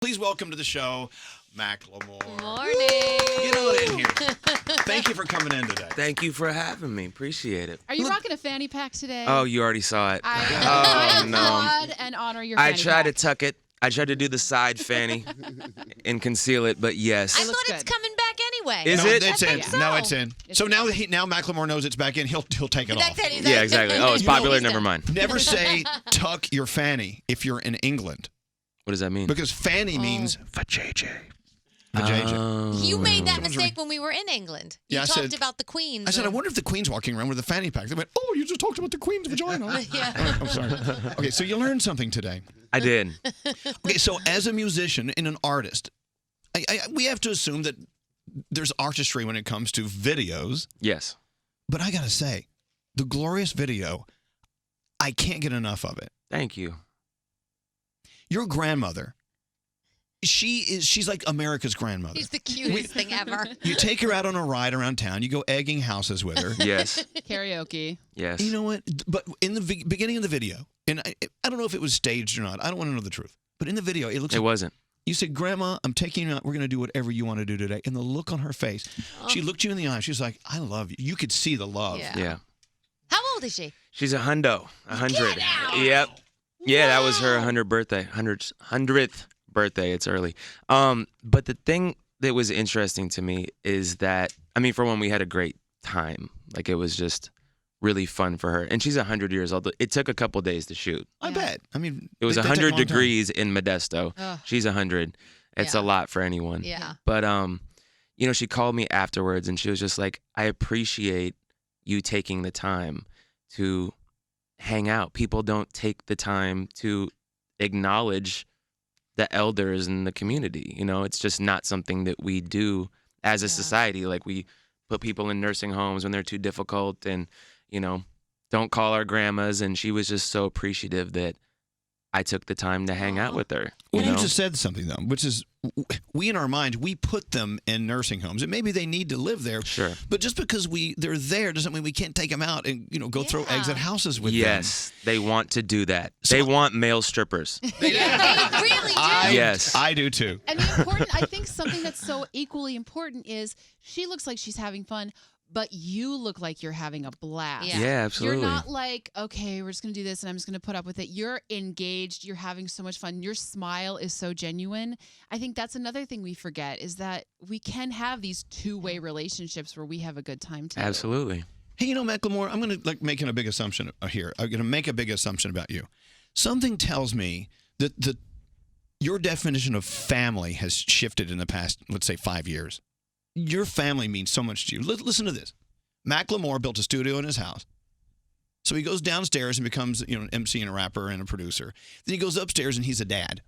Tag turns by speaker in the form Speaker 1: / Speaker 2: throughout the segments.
Speaker 1: Please welcome to the show, Macklemore.
Speaker 2: Morning.
Speaker 1: Get on in here. Thank you for coming in today.
Speaker 3: Thank you for having me. Appreciate it.
Speaker 4: Are you rocking a fanny pack today?
Speaker 3: Oh, you already saw it.
Speaker 4: I
Speaker 3: no.
Speaker 4: applaud and honor your
Speaker 3: I
Speaker 4: fanny
Speaker 3: tried to
Speaker 4: pack.
Speaker 3: tuck it. I tried to do the side fanny and conceal it, but yes.
Speaker 2: I
Speaker 4: It
Speaker 2: thought
Speaker 4: looks
Speaker 2: it's
Speaker 4: good.
Speaker 2: coming back anyway.
Speaker 3: Is
Speaker 1: no,
Speaker 3: it?
Speaker 1: It's in.
Speaker 2: think so.
Speaker 1: Now it's in.
Speaker 4: It's
Speaker 1: So
Speaker 4: in.
Speaker 1: now Macklemore knows it's back in. He'll take it
Speaker 2: That's
Speaker 1: off.
Speaker 2: it. He's
Speaker 3: Yeah,
Speaker 2: like-
Speaker 3: exactly. Oh, it's
Speaker 1: You know,
Speaker 3: popular.
Speaker 2: he's
Speaker 3: Never
Speaker 2: done.
Speaker 3: mind.
Speaker 1: Never say tuck your fanny if you're in England,
Speaker 3: What does that mean?
Speaker 1: because fanny means for JJ. For JJ.
Speaker 3: Oh.
Speaker 2: You made that
Speaker 1: Someone's
Speaker 2: mistake when we were in England. You
Speaker 1: Yeah, I
Speaker 2: talked
Speaker 1: said-
Speaker 2: about the Queens.
Speaker 1: I said, I wonder if the Queen's walking around with a fanny pack. They went, oh, you just talked about the Queen's vagina.
Speaker 2: Yeah.
Speaker 1: I'm sorry. Okay, so you learned something today.
Speaker 3: I did.
Speaker 1: Okay, so as a musician and an artist, we have to assume that there's artistry when it comes to videos.
Speaker 3: Yes.
Speaker 1: But I got to say, the glorious video, I can't get enough of it.
Speaker 3: Thank you.
Speaker 1: Your grandmother, she's like America's grandmother.
Speaker 2: She's the cutest thing ever.
Speaker 1: You take her out on a ride around town. You go egging houses with her.
Speaker 3: Yes.
Speaker 4: Karaoke.
Speaker 3: Yes.
Speaker 1: You know what? But in the beginning of the video, and I don't know if it was staged or not. I don't want to know the truth. But in the video, it looks
Speaker 3: It
Speaker 1: like
Speaker 3: wasn't.
Speaker 1: you said, Grandma, I'm taking you out. We're going to do whatever you want to do today. And the look on her face, she looked you in the eye. She was like, I love you. You could see the love.
Speaker 2: Yeah.
Speaker 3: Yeah.
Speaker 2: How old is she?
Speaker 3: She's a hundo. 100.
Speaker 2: Get out.
Speaker 3: Yep. Yeah, that was her 100th birthday. 100th birthday. It's early. But the thing that was interesting to me is that, I mean, for one, we had a great time. Like, it was just really fun for her. And she's 100 years old. It took a couple days to shoot.
Speaker 1: I
Speaker 4: Yeah.
Speaker 1: bet. I mean,
Speaker 3: It was
Speaker 1: they take a
Speaker 3: 100
Speaker 1: long time.
Speaker 3: degrees in Modesto.
Speaker 4: Ugh.
Speaker 3: She's 100. It's
Speaker 2: Yeah.
Speaker 3: a lot for anyone.
Speaker 2: Yeah.
Speaker 3: But you know, she called me afterwards and she was just like, I appreciate you taking the time to hang out. People don't take the time to acknowledge the elders in the community. You know, it's just not something that we do as a society. Like, we put people in nursing homes when they're too difficult and, you know, don't call our grandmas. And she was just so appreciative that I took the time to hang out with her.
Speaker 1: Well,
Speaker 3: you
Speaker 1: you
Speaker 3: know?
Speaker 1: just said something, though, which is we in our minds, we put them in nursing homes. And maybe they need to live there.
Speaker 3: Sure.
Speaker 1: But just because they're there doesn't mean we can't take them out and, go throw eggs at houses with them.
Speaker 3: Yes, they want to do that.
Speaker 1: So-
Speaker 3: They want male strippers.
Speaker 2: They really do.
Speaker 3: Yes.
Speaker 1: I do too.
Speaker 4: And the important, I think something that's so equally important is she looks like she's having fun, but you look like you're having a blast.
Speaker 2: Yeah.
Speaker 3: Yeah, absolutely.
Speaker 4: You're not like, okay, we're just going to do this and I'm just going to put up with it. You're engaged. You're having so much fun. Your smile is so genuine. I think that's another thing we forget is that we can have these two-way relationships where we have a good time too.
Speaker 3: Absolutely.
Speaker 1: Hey, Macklemore, I'm going to making a big assumption here. I'm going to make a big assumption about you. Something tells me that your definition of family has shifted in the past, let's say, 5 years. Your family means so much to you. Listen to this. Macklemore built a studio in his house. So he goes downstairs and becomes, an MC and a rapper and a producer. Then he goes upstairs and he's a dad.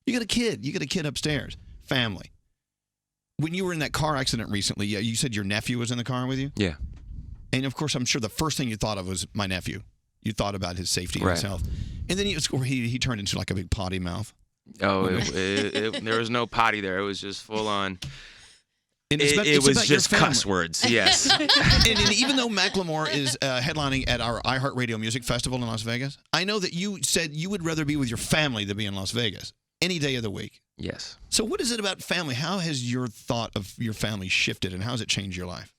Speaker 1: You got a kid. You got a kid upstairs. Family. When you were in that car accident recently, you said your nephew was in the car with you?
Speaker 3: Yeah.
Speaker 1: And of course, I'm sure the first thing you thought of was my nephew. You thought about his safety and his
Speaker 3: Right.
Speaker 1: health. And then he turned into like a big potty mouth.
Speaker 3: Oh, there was no potty there. It was just full on.
Speaker 1: And
Speaker 3: It
Speaker 1: it's
Speaker 3: was
Speaker 1: about your
Speaker 3: just
Speaker 1: family.
Speaker 3: cuss words. Yes.
Speaker 1: and even though Macklemore is headlining at our iHeartRadio Music Festival in Las Vegas, I know that you said you would rather be with your family than be in Las Vegas any day of the week.
Speaker 3: Yes.
Speaker 1: So what is it about family? How has your thought of your family shifted and how has it changed your life?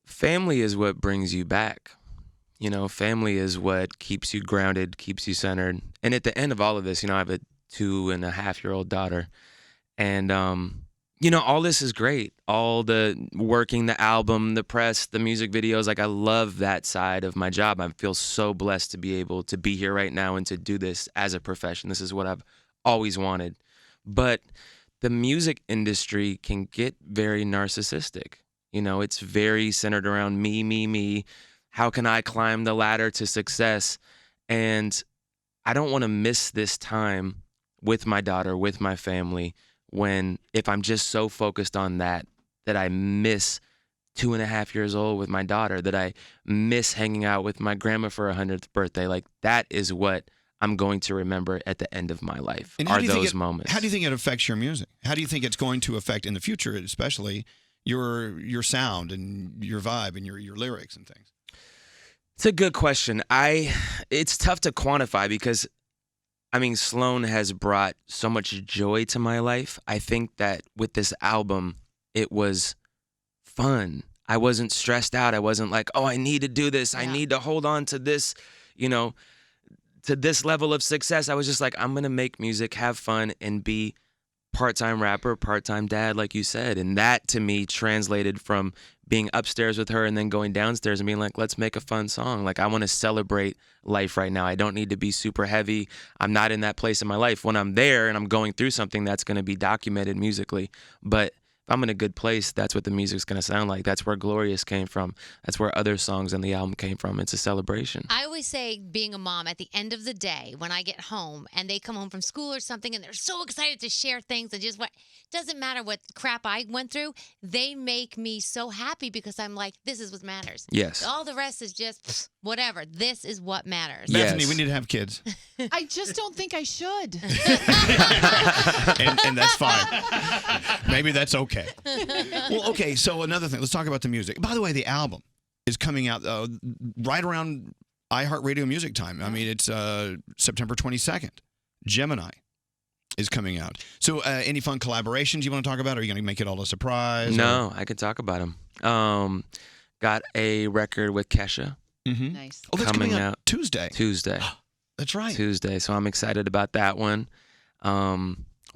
Speaker 3: Family is what brings you back. You know, family is what keeps you grounded, keeps you centered. And at the end of all of this, I have a 2.5-year-old daughter. And, all this is great. All the working, the album, the press, the music videos. Like, I love that side of my job. I feel so blessed to be able to be here right now and to do this as a profession. This is what I've always wanted. But the music industry can get very narcissistic. It's very centered around me, me, me. How can I climb the ladder to success? And I don't want to miss this time with my daughter, with my family, if I'm just so focused on that I miss 2.5 years old with my daughter, that I miss hanging out with my grandma for her 100th birthday. Like, that is what I'm going to remember at the end of my life,
Speaker 1: And how
Speaker 3: are
Speaker 1: do you think
Speaker 3: those moments.
Speaker 1: How do you think it affects your music? How do you think it's going to affect in the future, especially your sound and your vibe and your lyrics and things?
Speaker 3: It's a good question. It's tough to quantify because I mean, Sloan has brought so much joy to my life. I think that with this album, it was fun. I wasn't stressed out. I wasn't like, oh, I need to do this. I
Speaker 2: Yeah.
Speaker 3: need to hold on to this, you know, to this level of success. I was just like, I'm going to make music, have fun, and be part-time rapper, part-time dad, like you said. And that to me translated from being upstairs with her and then going downstairs and being like, let's make a fun song. Like, I want to celebrate life right now. I don't need to be super heavy. I'm not in that place in my life. When I'm there and I'm going through something, that's going to be documented musically. But if I'm in a good place, that's what the music's going to sound like. That's where Glorious came from. That's where other songs on the album came from. It's a celebration.
Speaker 2: I always say, being a mom, at the end of the day, when I get home and they come home from school or something and they're so excited to share things and just what doesn't matter what crap I went through, they make me so happy because I'm like, this is what matters.
Speaker 3: Yes.
Speaker 2: All the rest is just whatever. This is what matters.
Speaker 3: Yes.
Speaker 1: Bethany, we need to have kids.
Speaker 4: I just don't think I should.
Speaker 1: and that's fine. Maybe that's okay. Well, okay, so another thing. Let's talk about the music. By the way, the album is coming out right around iHeartRadio Music Time. I mean, it's September 22nd. Gemini is coming out. So any fun collaborations you want to talk about? Or are you going to make it all a surprise?
Speaker 3: No, I could talk about them. Got a record with Kesha.
Speaker 1: Mm-hmm.
Speaker 4: Nice.
Speaker 1: Oh, that's
Speaker 3: Coming
Speaker 1: coming out
Speaker 3: out
Speaker 1: Tuesday.
Speaker 3: Tuesday.
Speaker 1: That's right.
Speaker 3: Tuesday. So I'm excited about that one.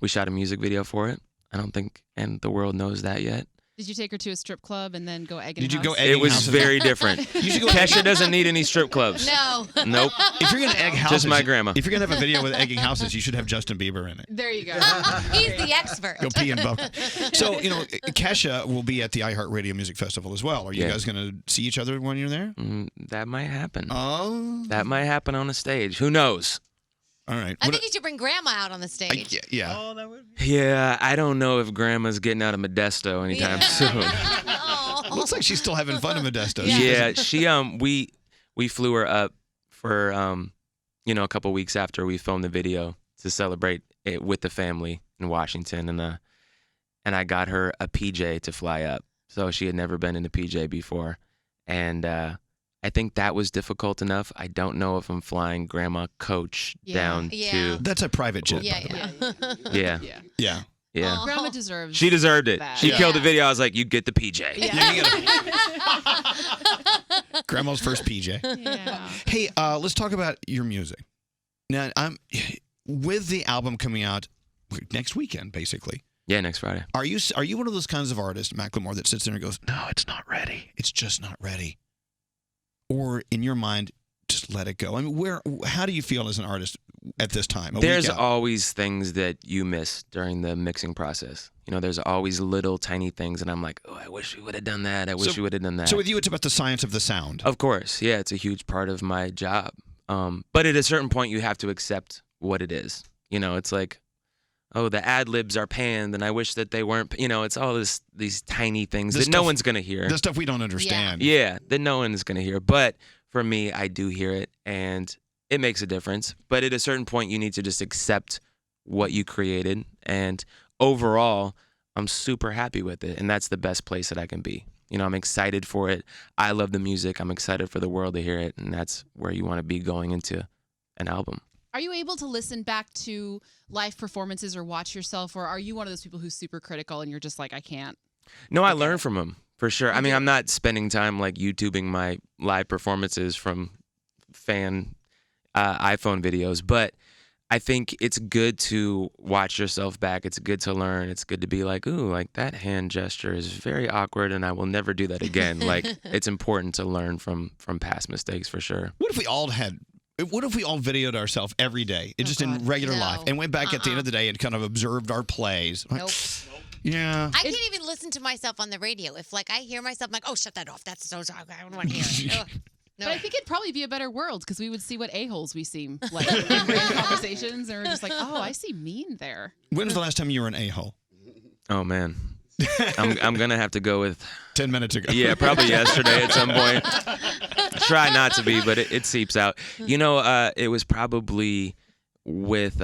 Speaker 3: We shot a music video for it. I don't think, and the world knows that yet.
Speaker 4: Did you take her to a strip club and then go egging
Speaker 1: Did you
Speaker 4: house?
Speaker 1: go egging
Speaker 3: It was
Speaker 1: houses?
Speaker 3: very different.
Speaker 1: You should go
Speaker 3: Kesha doesn't need any strip clubs.
Speaker 2: No.
Speaker 3: Nope.
Speaker 1: If you're going to egg houses,
Speaker 3: Just my grandma.
Speaker 1: If you're going to have a video with egging houses, you should have Justin Bieber in it.
Speaker 4: There you go.
Speaker 2: He's the expert.
Speaker 1: Go pee in bucket. So, Kesha will be at the iHeartRadio Music Festival as well. Are you
Speaker 3: Yeah.
Speaker 1: guys going to see each other when you're there?
Speaker 3: That might happen.
Speaker 1: Oh.
Speaker 3: That might happen on a stage. Who knows?
Speaker 1: All right.
Speaker 2: I think you should bring Grandma out on the stage.
Speaker 1: Yeah.
Speaker 3: Yeah, I don't know if Grandma's getting out of Modesto anytime soon.
Speaker 2: Oh.
Speaker 1: Looks like she's still having fun in Modesto.
Speaker 3: Yeah, she we flew her up for a couple weeks after we filmed the video to celebrate it with the family in Washington, and I got her a PJ to fly up. So she had never been in a PJ before, and I think that was difficult enough. I don't know if I'm flying Grandma Coach down to.
Speaker 1: That's a private jet.
Speaker 2: Yeah,
Speaker 1: by the way.
Speaker 2: yeah.
Speaker 3: Yeah,
Speaker 1: Yeah.
Speaker 3: yeah.
Speaker 2: Oh.
Speaker 4: Grandma deserves.
Speaker 3: She deserved it.
Speaker 4: that.
Speaker 3: She
Speaker 2: Yeah.
Speaker 3: killed the video. I was like, you get the PJ.
Speaker 4: Yeah.
Speaker 1: Grandma's first PJ.
Speaker 4: Yeah.
Speaker 1: Hey, let's talk about your music. Now, I'm with the album coming out next weekend, basically.
Speaker 3: Yeah, next Friday.
Speaker 1: Are you one of those kinds of artists, Macklemore, that sits there and goes, "No, it's not ready. It's just not ready," or in your mind, just let it go? I mean, how do you feel as an artist at this time?
Speaker 3: There's always things that you miss during the mixing process. There's always little tiny things, and I'm like, oh, I wish we would have done that. I wish we would have done that.
Speaker 1: So with you, it's about the science of the sound.
Speaker 3: Of course, yeah, it's a huge part of my job. But at a certain point, you have to accept what it is. It's like, oh, the ad libs are panned, and I wish that they weren't. It's all these tiny things that no one's gonna hear.
Speaker 1: The stuff we don't understand.
Speaker 3: Yeah, that no one's gonna hear. But for me, I do hear it, and it makes a difference. But at a certain point, you need to just accept what you created, and overall, I'm super happy with it, and that's the best place that I can be. I'm excited for it. I love the music. I'm excited for the world to hear it, and that's where you want to be going into an album.
Speaker 4: Are you able to listen back to live performances or watch yourself, or are you one of those people who's super critical and you're just like, I can't?
Speaker 3: No, I learn from them, for sure. I mean, I'm not spending time like YouTubing my live performances from fan iPhone videos, but I think it's good to watch yourself back. It's good to learn. It's good to be like, ooh, like that hand gesture is very awkward and I will never do that again. Like, it's important to learn from past mistakes, for sure.
Speaker 1: What if we all videoed ourselves every day, just in regular life, and went back at the end of the day and kind of observed our plays? Like,
Speaker 2: Nope.
Speaker 1: Yeah.
Speaker 2: I can't even listen to myself on the radio. If I hear myself, I'm like, oh, shut that off. That's so I don't want to hear it. Ugh. No.
Speaker 4: But I think it'd probably be a better world because we would see what a-holes we seem like in random conversations, and we're just like, oh, I see mean there.
Speaker 1: When was the last time you were an a-hole?
Speaker 3: Oh, man. I'm going to have to go with
Speaker 1: 10 minutes ago.
Speaker 3: Yeah, probably yesterday at some point. Try not to be, but it seeps out. It was probably with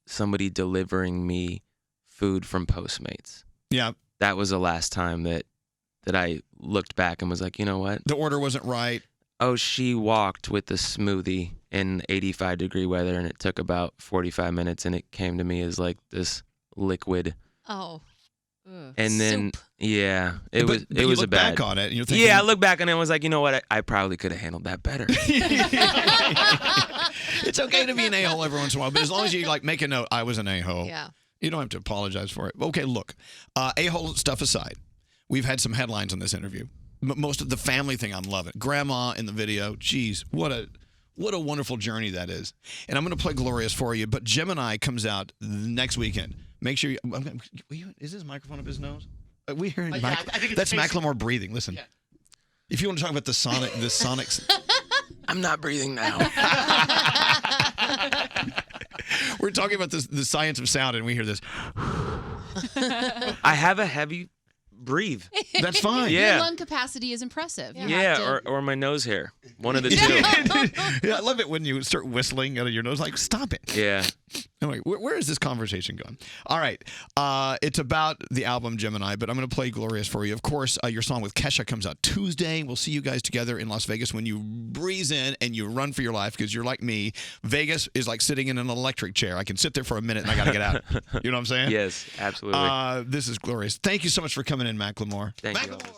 Speaker 3: somebody delivering me food from Postmates.
Speaker 1: Yeah.
Speaker 3: That was the last time that I looked back and was like, you know what?
Speaker 1: The order wasn't right.
Speaker 3: Oh, she walked with the smoothie in 85-degree weather, and it took about 45 minutes, and it came to me as like this liquid.
Speaker 2: Oh.
Speaker 4: Ugh.
Speaker 3: And then,
Speaker 2: Soup.
Speaker 3: yeah, it
Speaker 1: But
Speaker 3: was
Speaker 1: you
Speaker 3: a
Speaker 1: look
Speaker 3: bad.
Speaker 1: back on it, and you're thinking,
Speaker 3: Yeah, I look back on it and was like, you know what? I probably could have handled that better.
Speaker 1: it's okay to be an a-hole every once in a while, but as long as you like make a note, I was an a-hole.
Speaker 2: Yeah.
Speaker 1: You don't have to apologize for it. Okay, look, a-hole stuff aside, we've had some headlines on this interview. Most of the family thing, I'm loving. Grandma in the video, geez, what a wonderful journey that is. And I'm going to play Glorious for you, but Gemini comes out next weekend. Make sure is this microphone up his nose? We hearing
Speaker 5: Yeah, I think it's
Speaker 1: that's
Speaker 5: facing-
Speaker 1: Macklemore breathing. Listen,
Speaker 5: Yeah.
Speaker 1: if you want to talk about the sonics.
Speaker 3: I'm not breathing now.
Speaker 1: We're talking about the science of sound, and we hear this.
Speaker 3: I have a heavy breathe.
Speaker 1: That's fine.
Speaker 3: Yeah.
Speaker 4: Your lung capacity is impressive. You
Speaker 3: Yeah,
Speaker 4: have to-
Speaker 3: or my nose hair. One of the two.
Speaker 1: Yeah, I love it when you start whistling out of your nose. Like, stop it.
Speaker 3: Yeah.
Speaker 1: Anyway, where is this conversation going? All right. It's about the album Gemini, but I'm going to play Glorious for you. Of course, your song with Kesha comes out Tuesday. We'll see you guys together in Las Vegas when you breeze in and you run for your life because you're like me. Vegas is like sitting in an electric chair. I can sit there for a minute and I got to get out. You know what I'm saying?
Speaker 3: Yes, absolutely.
Speaker 1: This is Glorious. Thank you so much for coming in, Macklemore.
Speaker 3: Thank you.
Speaker 1: Macklemore.